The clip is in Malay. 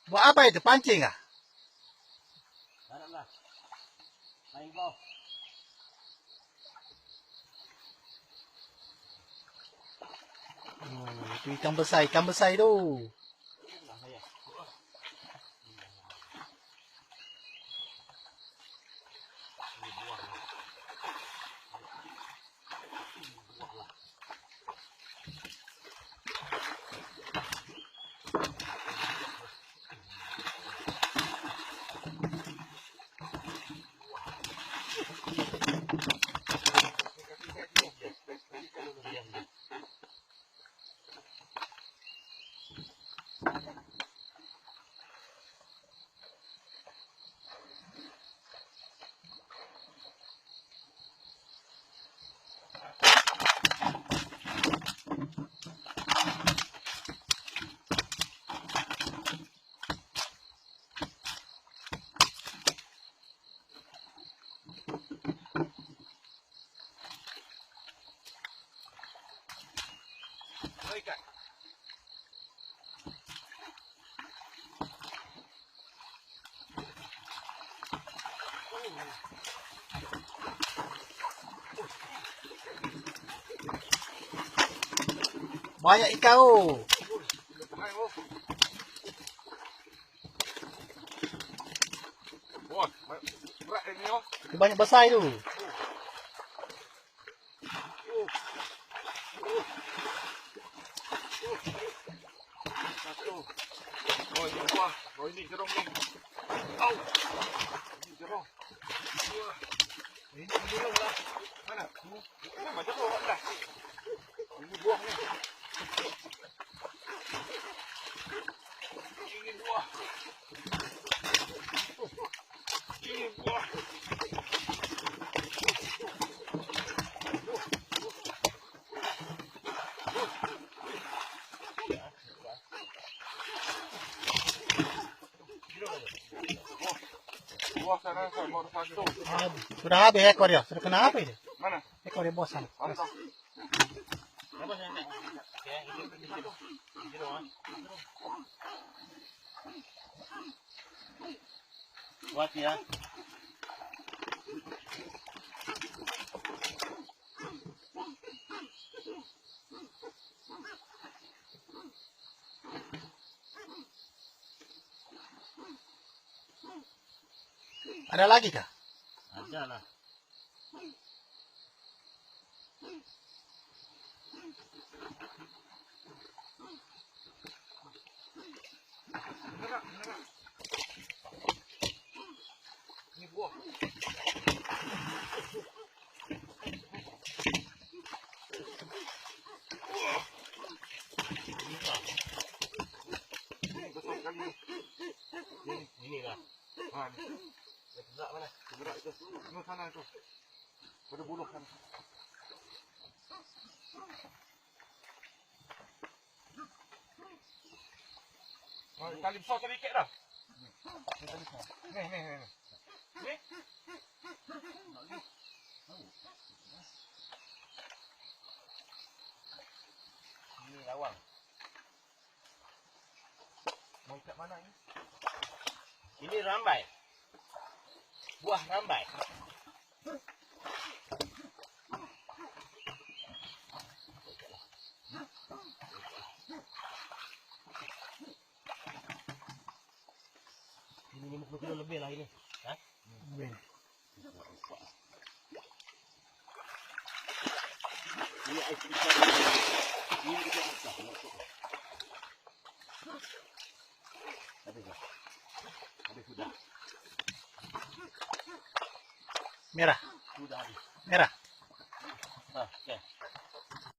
Buat apa itu? Pancing ah? Haraplah. Main kau. Itu ikan besar itu. Ikan. Banyak ikan oh. Wah, berat ini oh. Itu banyak besar itu. Satu. Oh, ini buah. Oh, ini jerung ni. Au. Ini jerung. Wah. Ini jerung lah. Mana? Mana jerung dah. Ini buah ni. Ini buah. Ini buah. Buah sana baru satu. Sudah habis ekor dia. Sudah kena apa itu? Mana? Ekor dia bosan. Mana tu? Apa saya nak? Ya, ini jerung. Buat ya. Ada lagi kah? Ada lah. Ini buah. Ini besar sekali. Ini lah. Ha ni. Berat mana? Berat itu. Ini sana itu. Pada buluh sana. Oh, tali besar tali ikat dah. Ni. Ni. Ini lawang. Mau ikat mana ni? Ini rambai. Buah rambai. Ini 50 kilo lebih lah ini. Hah? Ini ais besar. Ini kita besar. Habis sudah. Merah. Sudah habis. Merah. Ah, okey.